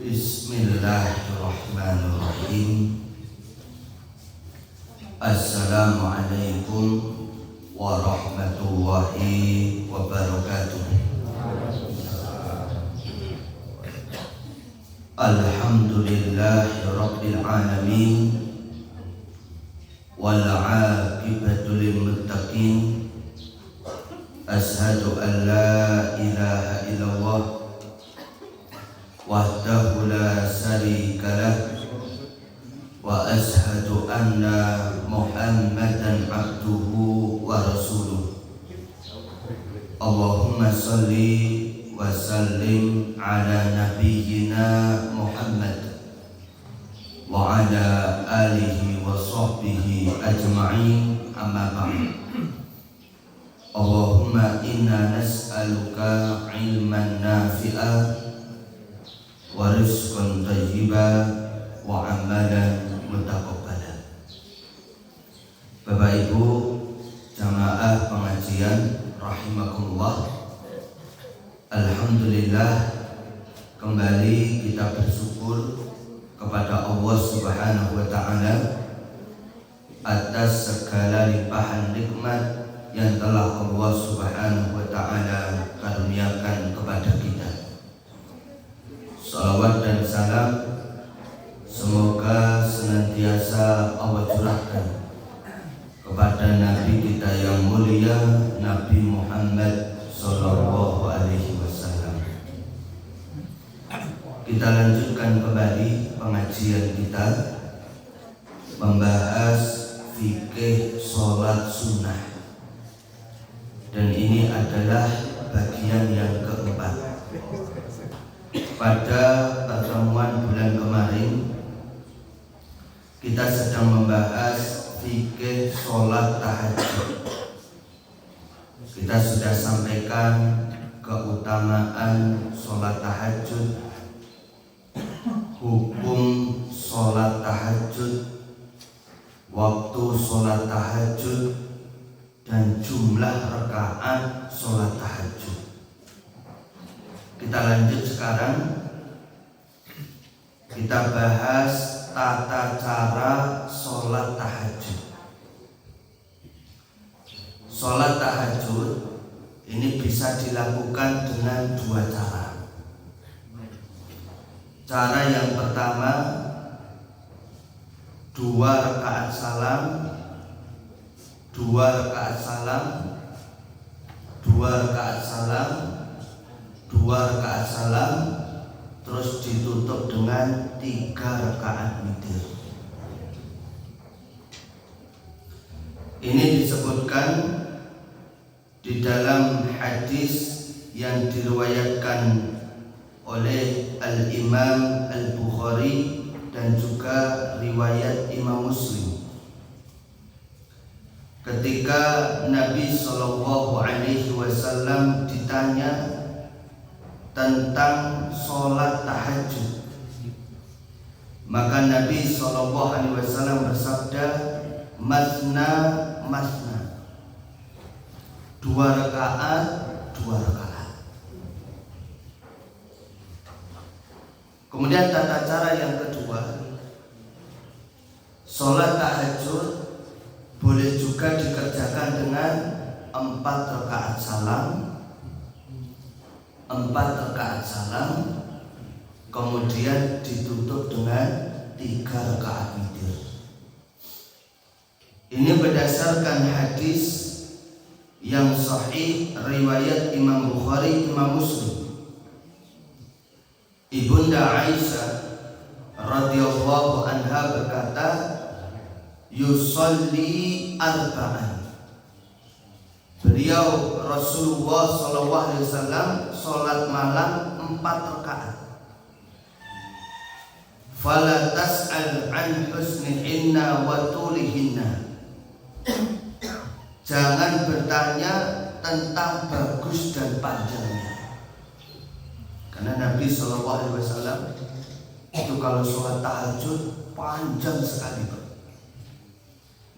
Bismillahirrahmanirrahim. Assalamualaikum warahmatullahi wabarakatuh. Alhamdulillahi rabbil alamin, wal 'aqibatu lil muttaqin. Ashhadu an la ilaha illallah wahdahu la syarika lah, wa ashhadu anna Muhammadan abduhu wa rasuluh. Allahumma sholli wa sallim ala nabiyyina Muhammad wa ala alihi wa sahbihi ajma'in, amma ba'd. Allahumma inna nas'aluka ilman nafi'a wa rizqan thayyiba wa amalan mutaqabbala. Bapak Ibu jamaah pengajian rahimakumullah, alhamdulillah kembali kita bersyukur kepada Allah Subhanahu wa taala atas segala limpahan nikmat yang telah Allah Subhanahu wa taala karuniakan kepada kita. Salawat dan salam semoga senantiasa Allah curahkan kepada Nabi kita yang mulia, Nabi Muhammad sallallahu alaihi wasallam. Kita lanjutkan kembali pengajian kita membahas fikih sholat sunnah, dan ini adalah bagian yang keempat. Pada pertemuan bulan kemarin kita sedang membahas fikih sholat tahajud. Kita sudah sampaikan keutamaan sholat tahajud, hukum sholat tahajud, waktu sholat tahajud, dan jumlah rakaat sholat tahajud. Kita lanjut sekarang, kita bahas tata cara sholat tahajud. Sholat tahajud ini bisa dilakukan dengan dua cara. Cara yang pertama, 2 rakaat salam, 2 rakaat salam, 2 rakaat salam, 2 rakaat salam, terus ditutup dengan 3 rakaat witir. Ini disebutkan di dalam hadis yang diriwayatkan oleh Al-Imam Al-Bukhari dan juga riwayat Imam Muslim. Ketika Nabi SAW ditanya tentang sholat tahajud, maka Nabi SAW bersabda, masna masna, 2 rakaat 2 rakaat. Kemudian tata cara yang kedua, sholat tahajud boleh juga dikerjakan dengan 4 rakaat salam, 4 rakaat salam, kemudian ditutup dengan 3 rakaat witir. Ini berdasarkan hadis yang sahih riwayat Imam Bukhari, Imam Muslim. Ibunda Aisyah radhiyallahu anha berkata, yusolli arba'an. Beliau Rasulullah SAW sholat malam 4 rakaat. Fala tas'al an husnihinna wa tulihinna. Jangan bertanya tentang bagus dan panjangnya, karena Nabi SAW itu kalau sholat tahajud panjang sekali.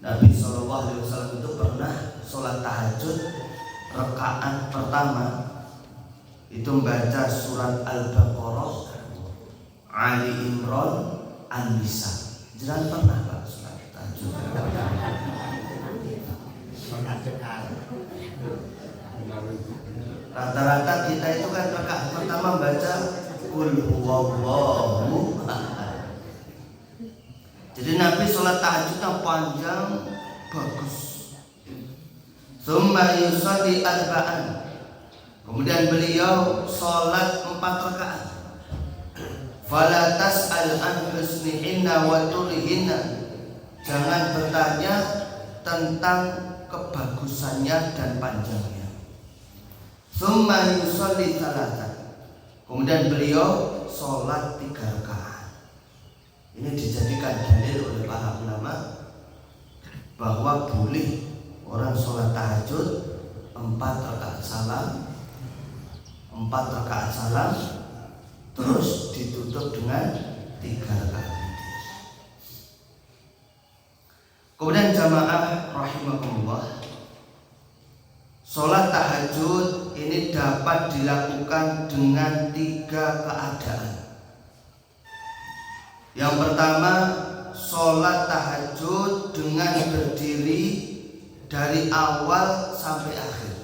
Nabi SAW itu pernah sholat tahajud rakaat pertama itu membaca surat Al-Baqarah Ali Imran, An-Nisa. Jangan pernah Pak sholat tahajud. Rata-rata kita itu kan rakaat pertama baca Qul huwallahu ahad. Jadi Nabi sholat tahajudnya panjang, bagus. Tsumma yusalli arba'an. Kemudian beliau sholat 4 rakaat. Fala tas'al an husnihinna wa tulihinna. Jangan bertanya tentang kebagusannya dan panjangnya. Tsumma yusalli thalathan. Kemudian beliau sholat 3 rakaat. Ini dijadikan dalil oleh para ulama bahwa boleh orang sholat tahajud 4 rakaat salam, 4 rakaat salam, terus ditutup dengan 3 rakaat witir. Kemudian jamaah rahimakumullah, sholat tahajud ini dapat dilakukan dengan 3 keadaan. Yang pertama, sholat tahajud dengan berdiri dari awal sampai akhir.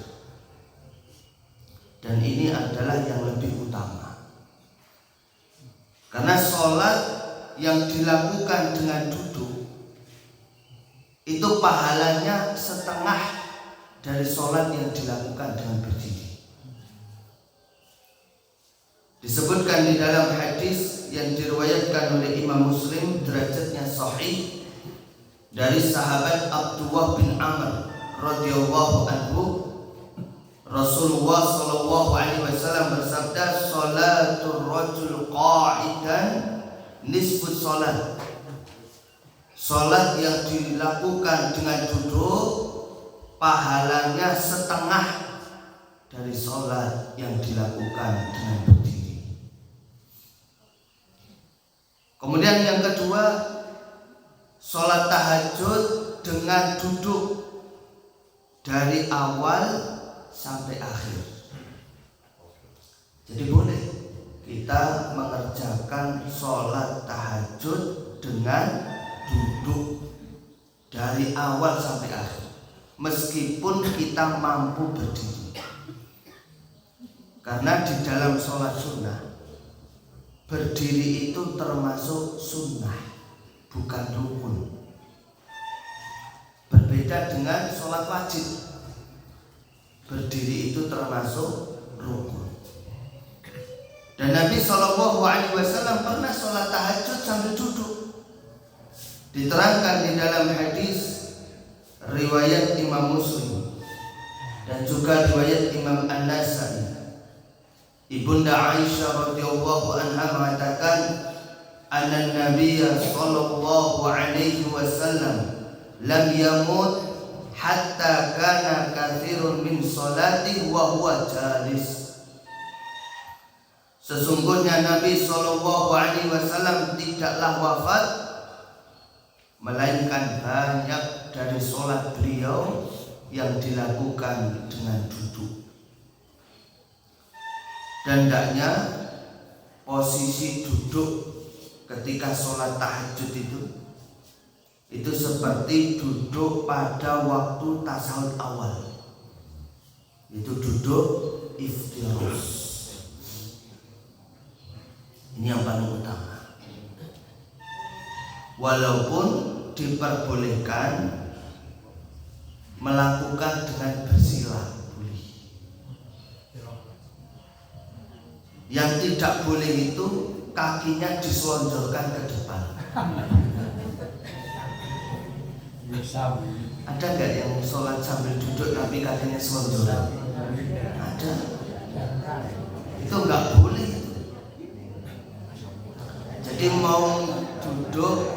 Dan ini adalah yang lebih utama. Karena sholat yang dilakukan dengan duduk itu pahalanya setengah dari sholat yang dilakukan dengan berdiri. Disebutkan di dalam hadis yang diriwayatkan oleh Imam Muslim, derajatnya sahih, dari sahabat Abdullah bin Amr radhiyallahu anhu, Rasulullah sallallahu alaihi wasallam bersabda, "Shalatul rajul qa'idan nisfu shalat." Salat yang dilakukan dengan duduk pahalanya setengah dari salat yang dilakukan dengan berdiri. Kemudian yang kedua, salat tahajud dengan duduk dari awal sampai akhir. Jadi boleh kita mengerjakan sholat tahajud dengan duduk dari awal sampai akhir, meskipun kita mampu berdiri. Karena di dalam sholat sunnah, berdiri itu termasuk sunnah, bukan rukun. Berbeda dengan sholat wajib, berdiri itu termasuk rukun. Dan Nabi SAW pernah sholat tahajud sambil duduk. Diterangkan di dalam hadis riwayat Imam Muslim dan juga riwayat Imam An-Nasai. Ibunda Aisyah radhiyallahu anha mengatakan, "Anna Nabiy sallallahu alaihi wasallam lam yamut hatta kana kathirun min salati wa huwa jalis." Sesungguhnya Nabi sallallahu alaihi wasallam tidaklah wafat melainkan banyak dari salat beliau yang dilakukan dengan duduk. Dan hendaknya posisi duduk ketika salat tahajud itu seperti duduk pada waktu tasawuf awal. Itu duduk iftirash. Ini yang paling utama. Walaupun diperbolehkan melakukan dengan bersila, boleh. Yang tidak boleh itu kakinya diselonjorkan ke depan. Ada nggak yang sholat sambil duduk tapi kakinya selonjoran? Ada. Itu nggak boleh. Jadi mau duduk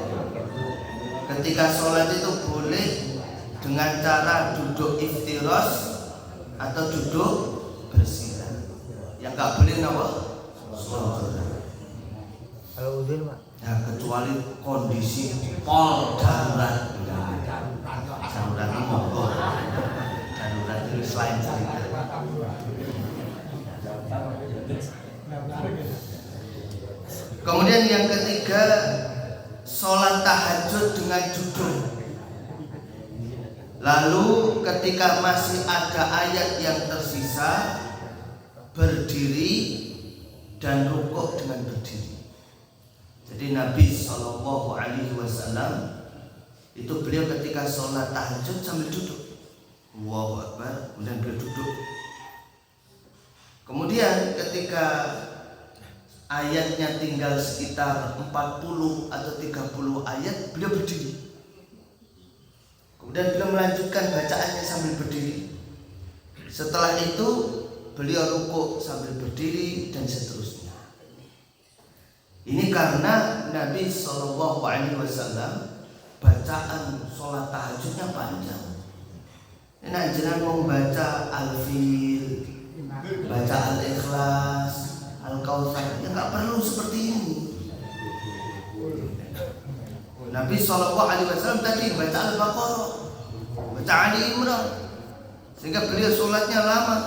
ketika sholat itu boleh dengan cara duduk iftirash atau duduk bersila. Yang nggak boleh apa? Selonjoran. Kalau udur Pak? Ya kecuali kondisi pol darurat. Darurat itu mogok. Darurat itu selain cerita. Kemudian yang ketiga, sholat tahajud dengan duduk. Lalu ketika masih ada ayat yang tersisa, berdiri dan rukuk dengan berdiri. Jadi Nabi SAW itu beliau ketika sholat tahajud sambil duduk. Allahu Akbar, kemudian beliau duduk. Kemudian ketika ayatnya tinggal sekitar 40 atau 30 ayat, beliau berdiri. Kemudian beliau melanjutkan bacaannya sambil berdiri. Setelah itu beliau rukuk sambil berdiri dan seterusnya. Ini karena Nabi SAW bacaan sholat tahajudnya panjang. Ini jangan mau baca Al-Fil, baca Al-Ikhlas, Al-Kautsar, ya nggak perlu seperti ini. Nabi SAW tadi baca Al-Baqarah, baca Ali Imran, sehingga beliau sholatnya lama.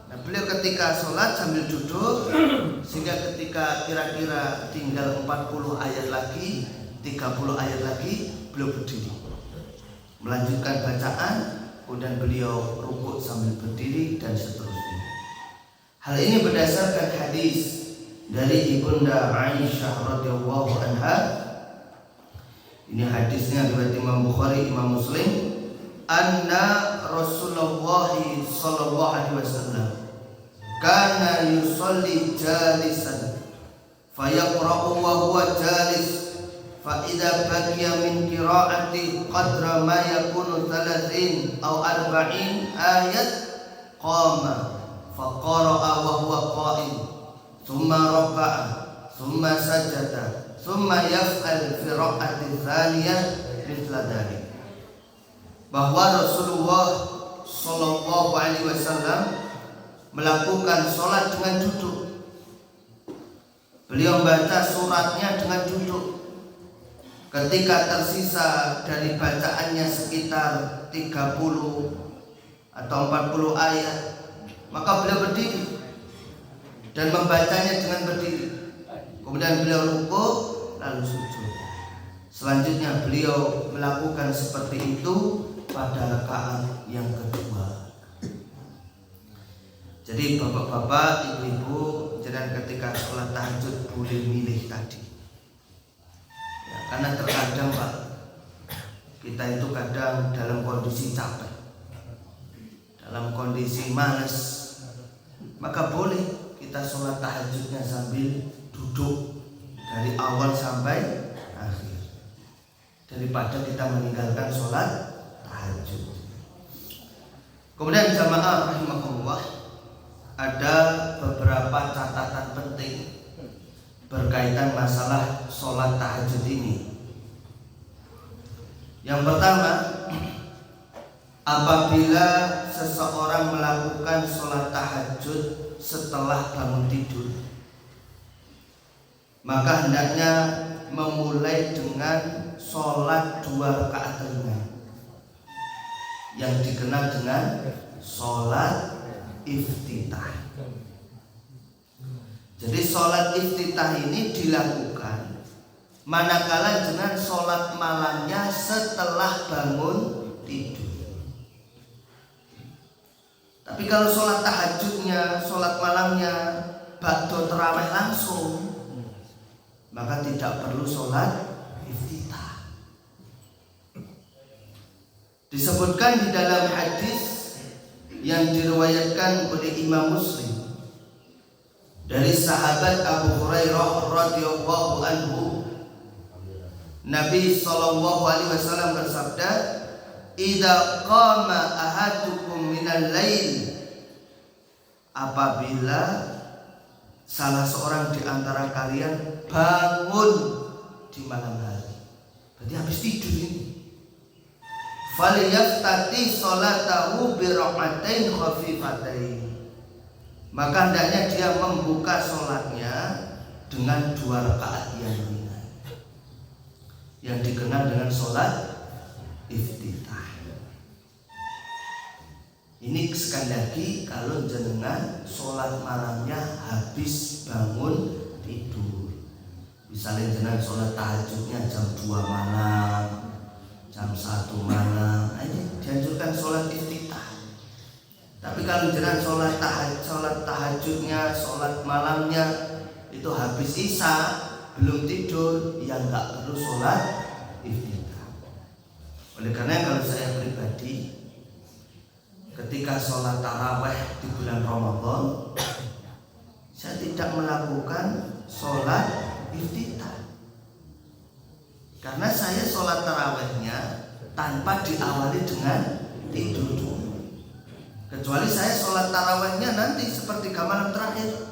Nah, beliau ketika sholat sambil duduk, sehingga ketika kira-kira tinggal 40 ayat lagi, 30 ayat lagi, beliau berdiri, melanjutkan bacaan, kemudian beliau rukuk sambil berdiri dan seterusnya. Hal ini berdasarkan hadis dari Ibunda Aisyah radhiyallahu anha. Ini hadisnya riwayat Imam Bukhari, Imam Muslim. Anna Rasulullah sallallahu alaihi wasallam kana yusalli jalisan fayaqra'u wa huwa jalis fa idza baqiya min qira'ati qadra ma yakunu 30 aw 40 ayat qama fa qara'a wa huwa qa'im thumma raka'a thumma sajada thumma yaf'al fi rak'ati tsaniyah mithla dzalik. Bahwa Rasulullah sallallahu alaihi wasallam melakukan sholat dengan duduk. Beliau membaca suratnya dengan duduk. Ketika tersisa dari bacaannya sekitar 30 atau 40 ayat, maka beliau berdiri dan membacanya dengan berdiri. Kemudian beliau rukuk lalu sujud. Selanjutnya beliau melakukan seperti itu pada rakaat yang kedua. Jadi bapak-bapak, ibu-ibu, jangan ketika sholat tahajud boleh milih tadi. Ya, karena terkadang Pak, kita itu kadang dalam kondisi capek, dalam kondisi malas, maka boleh kita sholat tahajudnya sambil duduk dari awal sampai akhir, daripada kita meninggalkan sholat tahajud. Kemudian jamaah rahimahullah, ada beberapa catatan penting berkaitan masalah sholat tahajud ini. Yang pertama, apabila seseorang melakukan sholat tahajud setelah bangun tidur, maka hendaknya memulai dengan sholat 2 rakaat ringan yang dikenal dengan sholat iftitah. Jadi sholat iftitah ini dilakukan manakala dengan sholat malamnya setelah bangun tidur. Tapi kalau sholat tahajudnya, sholat malamnya ba'da tarawih langsung, maka tidak perlu sholat iftitah. Disebutkan di dalam hadis yang diriwayatkan oleh Imam Muslim dari sahabat Abu Hurairah radhiyallahu anhu, Nabi sallallahu alaihi wasallam bersabda, "Idza qama ahadukum minal lail," apabila salah seorang di antara kalian bangun di malam hari, berarti habis tidur ini, falyaftati sholatahu bi rak'atain khafifatain, maka hendaknya dia membuka sholatnya dengan 2 rakaat yang ringan, yang dikenal dengan sholat iftitah. Ini sekali lagi kalau jenengan sholat malamnya habis bangun tidur. Misalnya jenengan sholat tahajudnya jam 2 malam, jam 1 malam, nah ini dianjurkan sholat iftitah. Tapi kalau jenengan sholat tahajudnya, sholat malamnya itu habis isya belum tidur, ya nggak perlu sholat iftitah. Oleh karena kalau saya pribadi, ketika sholat taraweh di bulan Ramadan, saya tidak melakukan sholat iftitah, karena saya sholat tarawehnya tanpa diawali dengan tidur dulu. Kecuali saya sholat tarawehnya nanti seperti malam terakhir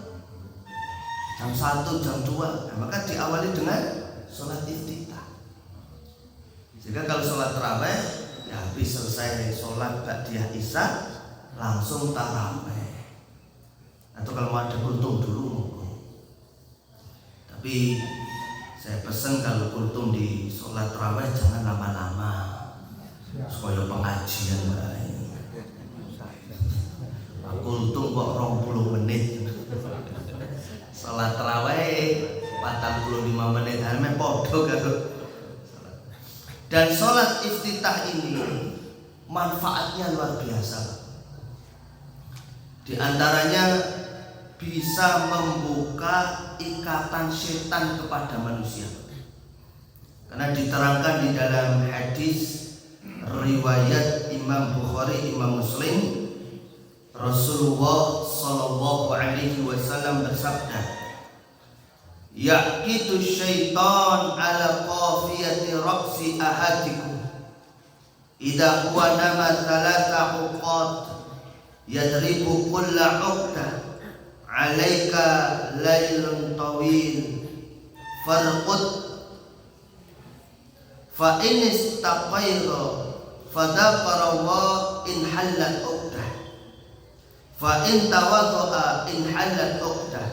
jam 1, jam 2, nah, maka diawali dengan sholat iftitah. Sehingga kalau sholat taraweh ya habis selesai sholat ba'diyah isya langsung taraweh, atau kalau mau ada kultum dulu. Tapi saya pesan kalau kultum di sholat taraweh jangan lama-lama, supaya pengajian baik. Kultum kok 20 menit, sholat taraweh 45 menit, hanya podo kan. Dan sholat iftitah ini manfaatnya luar biasa. Di antaranya bisa membuka ikatan setan kepada manusia. Karena diterangkan di dalam hadis riwayat Imam Bukhari, Imam Muslim, Rasulullah sallallahu alaihi wasallam bersabda, yaqitu syaitan ala qafiyati ra'si ahadikum idza huwa nama thalatha uqad yadribu kulla uqdah alaika lailun tawil farqud fa in istaqayra fadhakara Allah in hallat uqdah fa in tawaddaa in hallat uqdah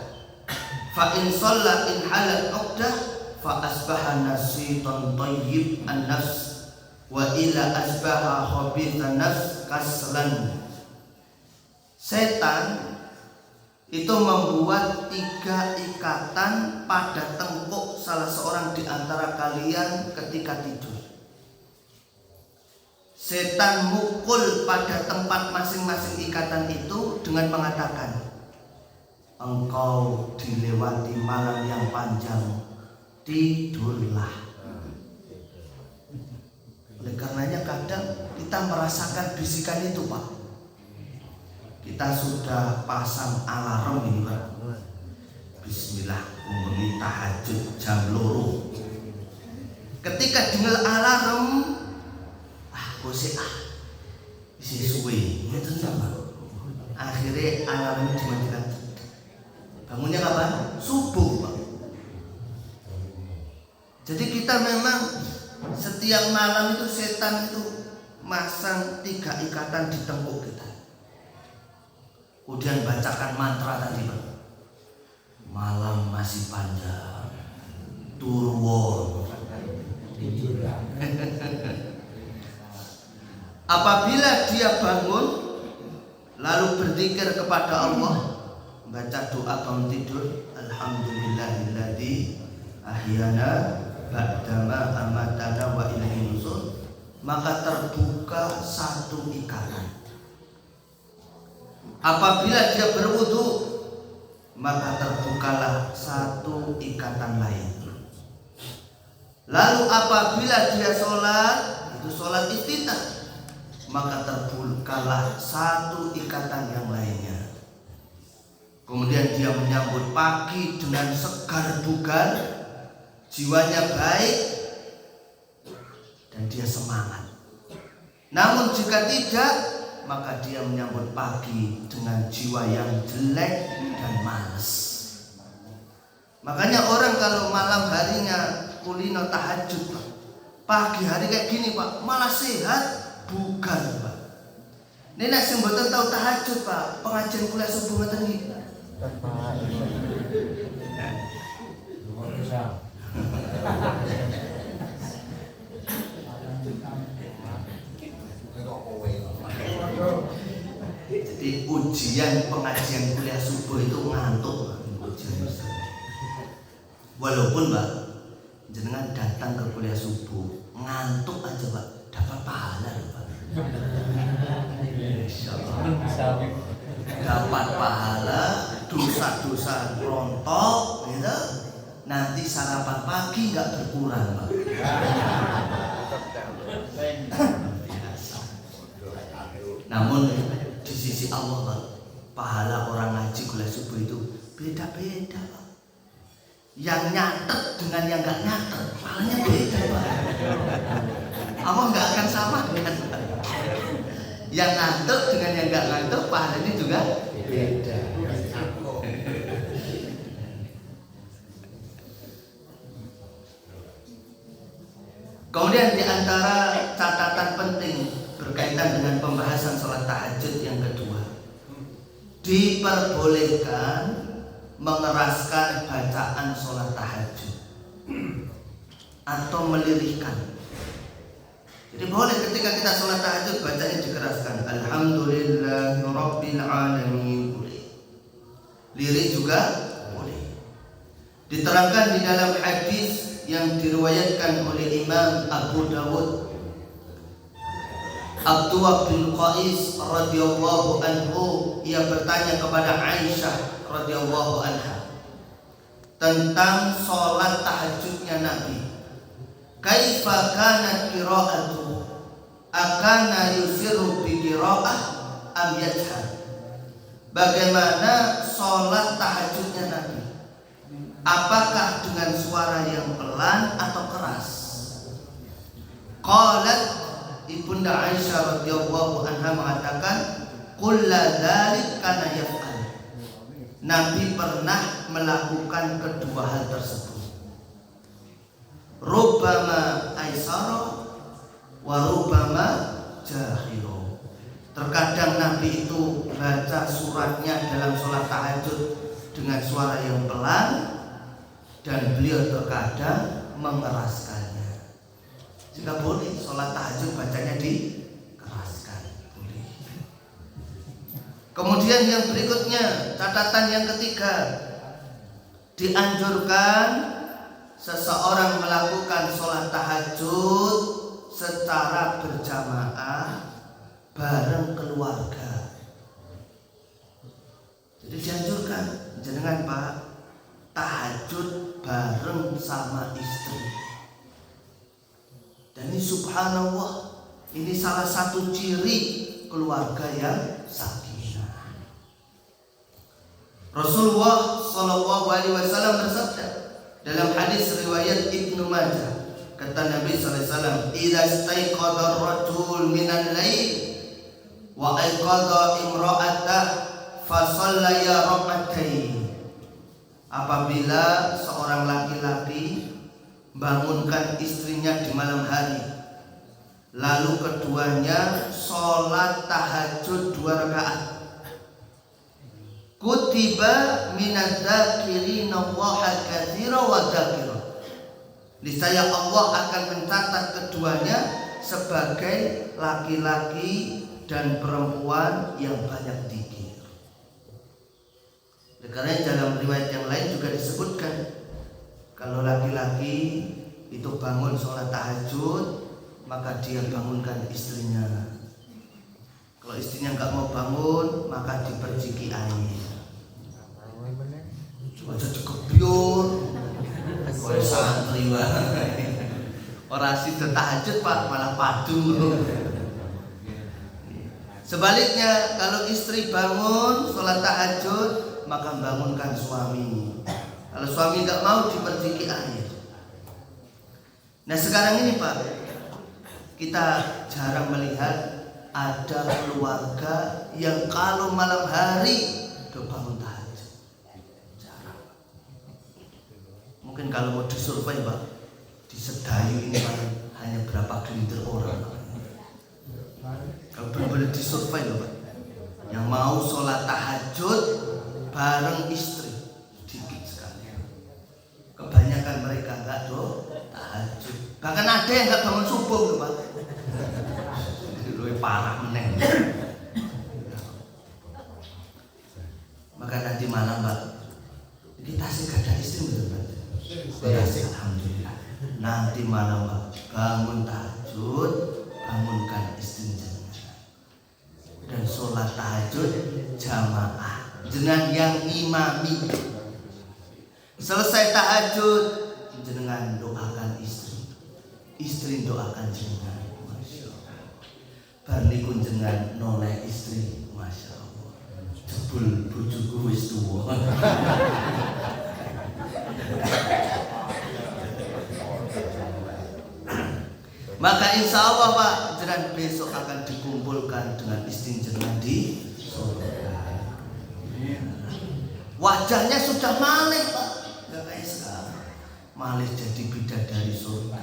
fa in shalla in hallat uqdah fa asbaha nasitan tayyib an-nafs wa ila asbaha khabithan nafs kaslan. Setan itu membuat 3 ikatan pada tengkuk salah seorang di antara kalian ketika tidur. Setan mukul pada tempat masing-masing ikatan itu dengan mengatakan, engkau dilewati malam yang panjang, tidurlah. Oleh karenanya kadang kita merasakan bisikan itu, Pak. Kita sudah pasang alarm ini, Pak. Bismillah, umumnya tahajud jam 2. Ketika dengar alarm, gosek isi suwe, itu sama. Akhirnya alarm dimatikan. Bangunnya kapan? Subuh, Pak. Jadi kita memang setiap malam itu setan itu masang 3 ikatan di tengkuk kita. Kemudian bacakan mantra tadi, Pak. Malam masih panjang, turwo. Apabila dia bangun lalu berzikir kepada Allah, baca doa bangun tidur, alhamdulillahilladzi ahyana ba'dama amatana wa ilaihi nusyur, maka terbuka 1 ikatan. Apabila dia berwudu, maka terbukalah 1 ikatan lain. Lalu apabila dia sholat, itu sholat iftitah, maka terbukalah 1 ikatan yang lainnya. Kemudian dia menyambut pagi dengan segar bugar, jiwanya baik, dan dia semangat. Namun jika tidak, maka dia menyambut pagi dengan jiwa yang jelek dan malas. Makanya orang kalau malam harinya kulino tahajud, Pak, pagi hari kayak gini, Pak, malah sehat, bukan, Pak. Ini nek sing mboten tau tahajud, Pak, pengajian kuliah subuh ngoten iki. Jadi ujian pengajian kuliah subuh itu ngantuk, ujian. Walaupun Pak, jenengan datang ke kuliah subuh ngantuk aja Pak, dapat pahala loh Pak. Insyaallah. Dapat pahala, dosa-dosa rontok, gitu. Nanti sarapan pagi nggak berkurang Pak. Namun di sisi Allah Pak, pahala orang ngaji kuliah subuh itu beda-beda Pak. Yang nyatet dengan yang nggak nyatet pahalanya beda Pak. Allah nggak akan sama dengan Pak. Yang ngantuk dengan yang nggak ngantuk pahalanya juga beda. Kemudian di antara catatan penting berkaitan dengan pembahasan sholat tahajud yang kedua, diperbolehkan mengeraskan bacaan sholat tahajud atau melirihkan. Jadi boleh ketika kita sholat tahajud bacanya dikeraskan. Alhamdulillahirabbil alamin. Boleh. Lirih juga boleh. Diterangkan di dalam hadis yang diriwayatkan oleh Imam Abu Dawud, Abdullah bin Qais radhiyallahu anhu, ia bertanya kepada Aisyah radhiyallahu anha tentang sholat tahajudnya Nabi. Kaifa kanat qira'atuhu? Akana yusirru bi qira'ah am yajhar? Bagaimana sholat tahajudnya Nabi? Apakah dengan suara yang pelan atau keras? Qalat, Ibunda Aisyah radhiyallahu anha mengatakan, kulla dzalik kana yaf'al. Nabi pernah melakukan kedua hal tersebut. Rubbama aisara wa rubbama jahiro. Terkadang Nabi itu baca suratnya dalam sholat tahajud dengan suara yang pelan, dan beliau terkadang mengeraskannya. Jika boleh sholat tahajud bacanya dikeraskan, boleh. Kemudian yang berikutnya, catatan yang ketiga, dianjurkan seseorang melakukan sholat tahajud secara berjamaah bareng keluarga. Jadi dianjurkan jenengan Pak tahajud bareng sama istri. Dan ini subhanallah, ini salah satu ciri keluarga yang sakinah. Rasulullah sallallahu alaihi wasallam bersabda dalam hadis riwayat Ibnu Majah, kata Nabi sallallahu alaihi wasallam, "Idza istaiqadha ar-rajul minan lail wa aiqadha imra'atah fa shallaya rak'atain." Apabila seorang laki-laki bangunkan istrinya di malam hari, lalu keduanya sholat tahajud 2 rakaat, kutiba minadz-dzakirina Allaha katsira wa dzakira. Niscaya Allah akan mencatat keduanya sebagai laki-laki dan perempuan yang banyak zikir. Karena dalam riwayat yang lain juga disebutkan kalau laki-laki itu bangun sholat tahajud, maka dia bangunkan istrinya. Kalau istrinya nggak mau bangun, maka diperciki air. Coba kebiur, santri orasi tahajud Pak malah padu. Sebaliknya kalau istri bangun sholat tahajud, maka bangunkan suami. Kalau suami nggak mau, diperciki air. Nah sekarang ini Pak, kita jarang melihat ada keluarga yang kalau malam hari udah bangun tahajud. Jarang. Mungkin kalau mau disurvei Pak, di Sedayu ini Pak, hanya berapa gelintir orang. Kalau benar-benar disurvei Pak, yang mau sholat tahajud bareng istri sedikit sekali. Kebanyakan mereka enggak tahajud. Bahkan ada yang enggak bangun subuh Pak. Lebih parah meneng. Maka nanti malam Pak, kita sih gak ada istri betul Pak. Yes, alhamdulillah. Nanti malam Pak, bangun tahajud, bangunkan istri jenengan. Dan sholat tahajud jamaah. Jenengan yang imami. Selesai tahajud, jenengan doakan istri. Istri doakan jenengan. Masya Allah. Barnikun jenengan noleh istri. Masya Allah. Jebul bojoku wis tuwa. Maka insya Allah Pak, jenengan besok akan dikumpulkan dengan istri jenengan di surga. Wajahnya sudah malih Pak, nggak kayak sekarang. Malih jadi bidadari surga.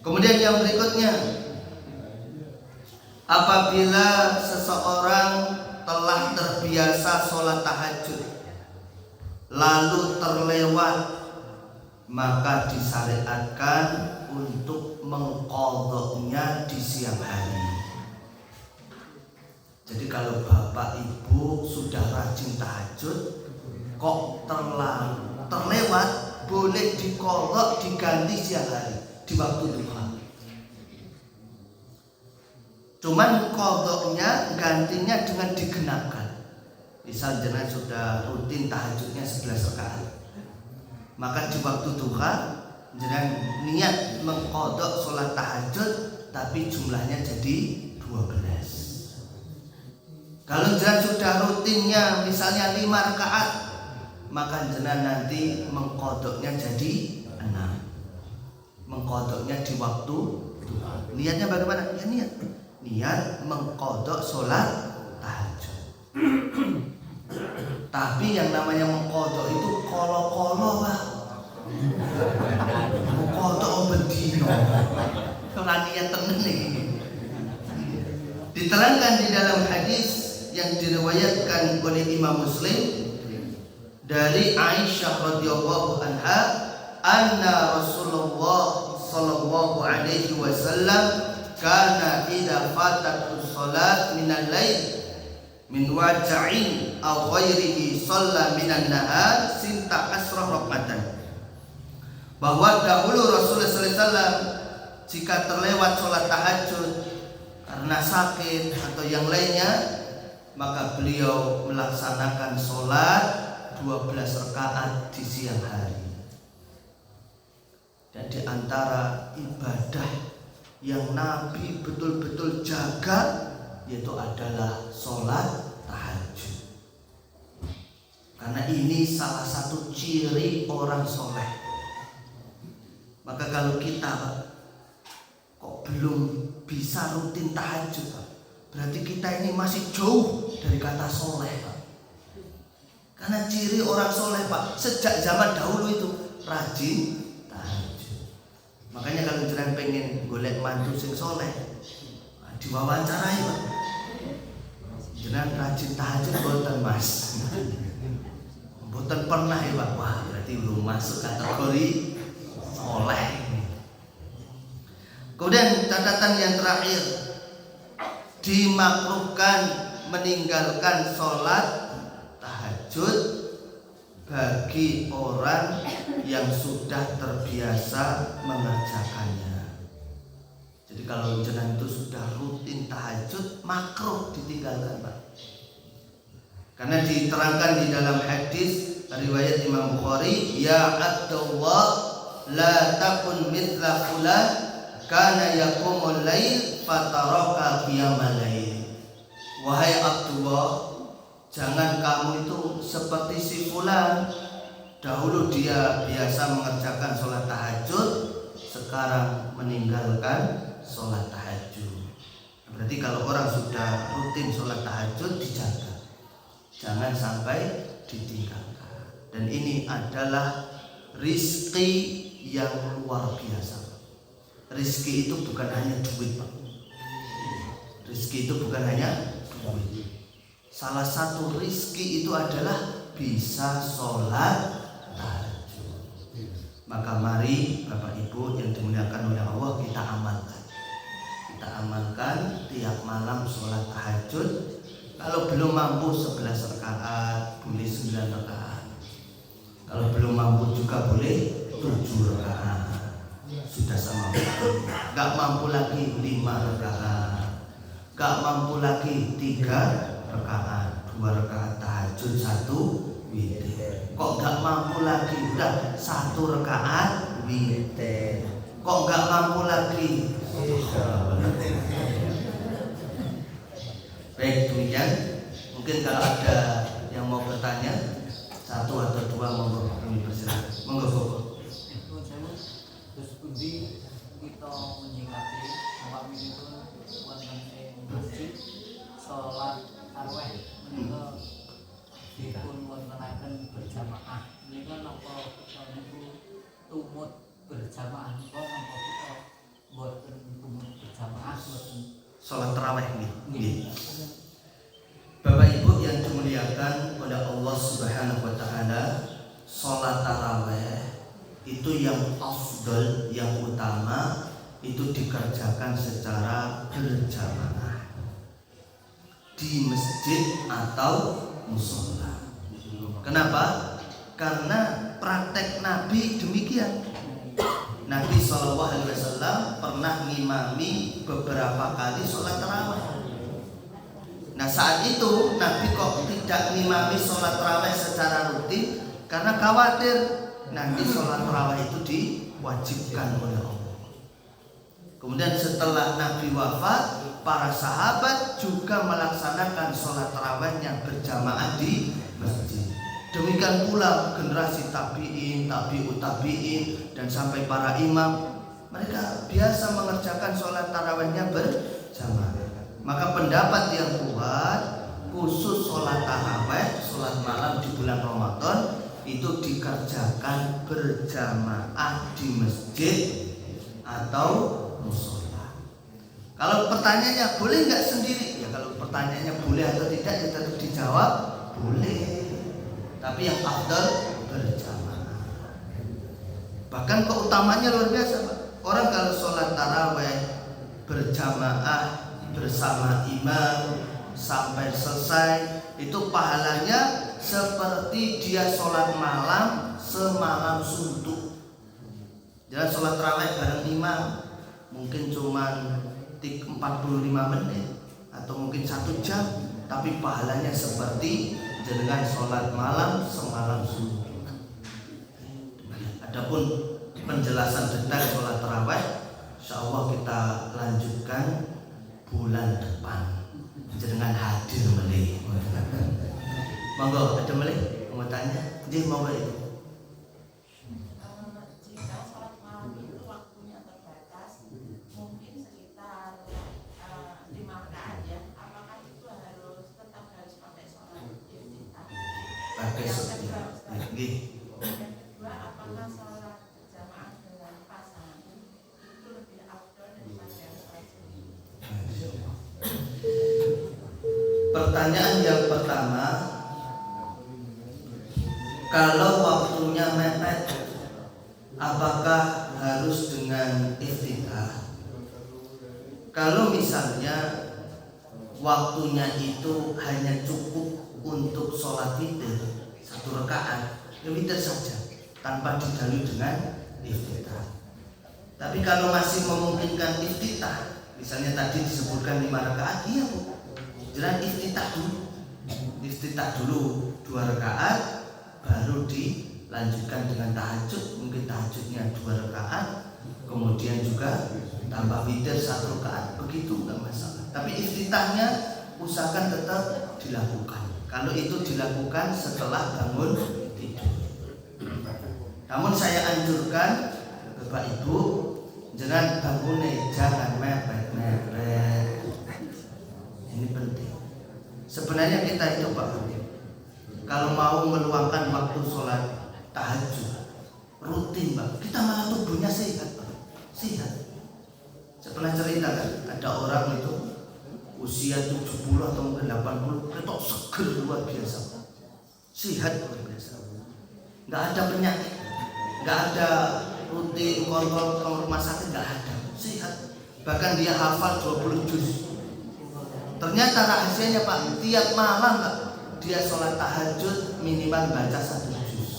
Kemudian yang berikutnya, apabila seseorang telah terbiasa sholat tahajud lalu terlewat, maka disyariatkan untuk mengqadha'nya di siang hari. Jadi kalau bapak ibu sudah rajin tahajud kok terlewat, boleh diqadha diganti siang hari di waktu duha. Cuman qadha'nya gantinya dengan digenapkan. Misal jenengan sudah rutin tahajudnya 11 rakaat, maka di waktu duha jenengan niat mengqadha sholat tahajud tapi jumlahnya jadi 12. Kalau jenengan sudah rutinnya misalnya 5 rakaat, maka jenengan nanti mengqadhanya jadi 6. Mengqadhanya di waktu duha. Niatnya bagaimana? Ya niat mengqadha sholat tahajud. Tapi yang namanya mengqadha itu kolo-kolo Pak. Mengqadha bendino. Ora niat tenan iki. Diterangkan di dalam hadis yang diriwayatkan oleh Imam Muslim dari Aisyah radhiyallahu anha, anna Rasulullah sallallahu alaihi wasallam kana idza fatatus salat minal lail min waja'in aw ghairihi shalla minan nahar sinta asrah rakatan. Bahwa dahulu Rasulullah sallallahu alaihi wasallam jika terlewat sholat tahajud karena sakit atau yang lainnya, maka beliau melaksanakan sholat 12 rakaat di siang hari. Dan di antara ibadah yang Nabi betul-betul jaga yaitu adalah sholat tahajud. Karena ini salah satu ciri orang soleh. Maka kalau kita Pak, kok belum bisa rutin tahajud Pak, berarti kita ini masih jauh dari kata soleh Pak. Karena ciri orang soleh Pak, sejak zaman dahulu itu rajin tahajud. Makanya kalau jenengan pengen golek mantu sing soleh, diwawancarai Pak. Jenengan rajin tahajud mboten Mas? Mboten pernah ya Pak. Wah, berarti belum masuk kategori soleh. Kemudian catatan yang terakhir, dimakruhkan meninggalkan sholat tahajud bagi orang yang sudah terbiasa mengerjakannya. Jadi kalau jenengan itu sudah rutin tahajud, makruh ditinggalkan Pak. Karena diterangkan di dalam hadis riwayat Imam Bukhari, ya Abdullah la takun mithla fulan kana yaqumul lail fataraka qiyamal lail. Wahai Abdullah, jangan kamu itu seperti si fulan. Dahulu dia biasa mengerjakan sholat tahajud, sekarang meninggalkan sholat tahajud. Berarti kalau orang sudah rutin sholat tahajud, dijaga, jangan sampai ditinggalkan. Dan ini adalah rizki yang luar biasa. Rizki itu bukan hanya duit Pak. Rizki itu bukan hanya duit. Salah satu rizki itu adalah bisa sholat tahajud. Maka mari Bapak Ibu yang dimuliakan oleh Allah, kita amalkan. Kita amalkan tiap malam sholat tahajud. Kalau belum mampu 11 rakaat, boleh 9 rakaat. Kalau belum mampu juga boleh 7 rakaat. Sudah sama. Gak mampu lagi 5 rakaat. Gak mampu lagi 3 rakaat. 2 rakaat tahajud, 1 witir. Kok gak mampu lagi? Udah 1 rakaat witir. Kok gak mampu lagi? Baik, demikian. Mungkin kalau ada yang mau bertanya, 1 atau 2 monggo kami persilakan. Monggo. Terus pundi kita menyikapi umpama itu wonten ing masjid salat tarawih menika dipun wontenaken berjamaah. Menika napa kita niku tumut berjamaah napa kita boten tumut berjamaah boten Salat tarawih nggih. Bapak Ibu yang dimuliakan oleh Allah Subhanahu wa taala, salat tarawih itu yang afdal, yang utama itu dikerjakan secara berjamaah di masjid atau musola. Kenapa? Karena praktek Nabi demikian. Nabi SAW pernah ngimami beberapa kali sholat tarawih. Nah saat itu Nabi kok tidak ngimami sholat tarawih secara rutin karena khawatir nanti sholat tarawih itu diwajibkan oleh Allah. Kemudian setelah Nabi wafat, para sahabat juga melaksanakan sholat tarawih yang berjamaah di masjid. Demikian pula generasi tabi'in, tabi'ut tabi'in, dan sampai para imam, mereka biasa mengerjakan sholat tarawihnya berjamaah. Maka pendapat yang kuat, khusus sholat tarawih, sholat malam di bulan Ramadan itu dikerjakan berjamaah di masjid atau musola. Kalau pertanyaannya boleh nggak sendiri? Ya kalau pertanyaannya boleh atau tidak ya tetap dijawab boleh. Tapi yang afdal berjamaah. Bahkan keutamanya luar biasa, Pak. Orang kalau sholat tarawih berjamaah bersama imam sampai selesai itu pahalanya seperti dia sholat malam semalam suntuk. Jangan sholat tarawih bareng imam mungkin cuma 45 menit atau mungkin 1 jam, tapi pahalanya seperti dengan sholat malam semalam suntuk. Adapun penjelasan detail sholat tarawih, insyaallah kita lanjutkan bulan depan dengan hadir melih. Monggo ada melih mau tanya? Nggih monggo Ibu. Jika sholat malam itu waktunya terbatas, mungkin sekitar 5 rakaat ya. Apakah itu tetap harus pakai sholat iftitah? Pakai sholat. Nggih. Yang kedua, apakah sholat berjamaah dengan pasangan itu lebih afdal daripada sholat sendiri? Pertanyaan yang pertama, kalau waktunya mepet, apakah harus dengan iftitah? Kalau misalnya waktunya itu hanya cukup untuk sholat witir 1 rakaat, ya witir saja tanpa didahului dengan iftitah. Tapi kalau masih memungkinkan iftitah, misalnya tadi disebutkan 5 rakaat, iya Bu, jangan iftitah dulu 2 rakaat, baru dilanjutkan dengan tahajud. Mungkin tahajudnya 2 rakaat, kemudian juga tambah witir 1 rakaat, begitu nggak masalah. Tapi iftitahnya usahakan tetap dilakukan. Kalau itu dilakukan setelah bangun tidur. Namun saya anjurkan Bapak Ibu, jangan bangunnya jangan mepet-mepet. Ini penting. Sebenarnya kita itu Pak, kalau mau meluangkan waktu sholat tahajud rutin Pak, kita malah tubuhnya sehat Pak. Sehat. Saya pernah cerita kan, ada orang itu usia 70 atau mungkin 80, ketok seger luar biasa Pak. Sehat luar biasa. Nggak ada penyakit, nggak ada rutin kontrol ke rumah sakit, nggak ada. Sehat. Bahkan dia hafal 20 juz. Ternyata rahasianya Pak, tiap malam Pak, dia sholat tahajud minimal baca 1 juz.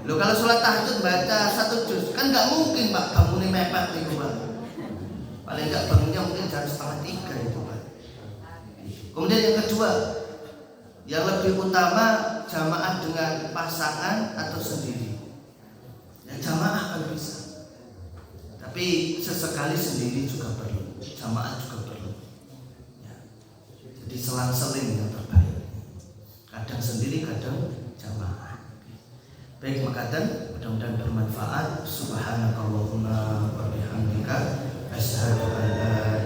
Loh kalau sholat tahajud baca 1 juz kan nggak mungkin Pak bangunnya mepet itu Pak. Paling nggak bangunnya mungkin jam 2:30 itu Pak. Kemudian yang kedua, yang lebih utama jamaah dengan pasangan atau sendiri. Ya jamaah kan bisa, tapi sesekali sendiri juga perlu, jamaah juga perlu. Ya. Jadi selang-seling yang terbaik. Kadang sendiri, kadang jamaah. Baik makatan, mudah-mudahan bermanfaat. Subhanakallahumma wa bihamdika asyhadu an la